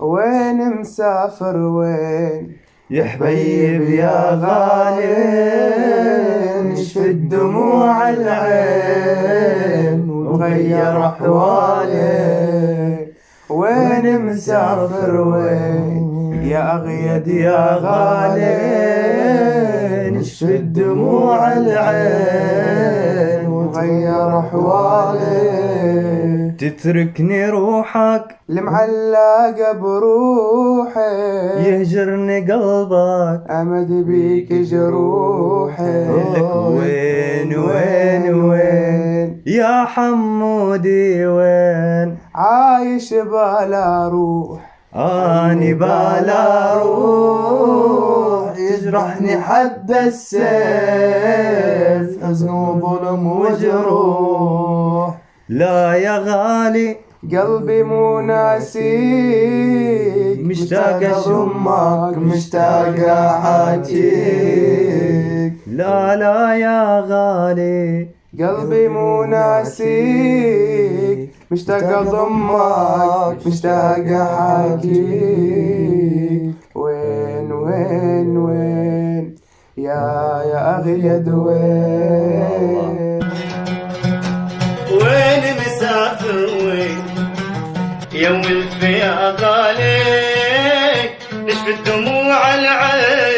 وين مسافر وين يا حبيب يا غالي، نشفي الدموع العين وغير احوالي. وين مسافر وين يا أغيد يا غالي، نشفي الدموع العين وغير أحوالي. تتركني روحك المعلقة بروحي، يهجرني قلبك أمد بيك جروحي. لك وين وين وين يا حمودي وين؟ عايش بلا روح، أني بلا روح، يجرحني حد السيف، حزن وظلم وجروح. لا يا غالي قلبي مو ناسيك، مشتاق أشمك، مشتاق أحاكيك. لا لا يا غالي قلبي مو ناسيك، مشتاق أضمك، مشتاق أحاكيك. وين وين وين يا أغيد وين؟ وين مسافر وين يا ولف يا غالي، نشفي الدموع العين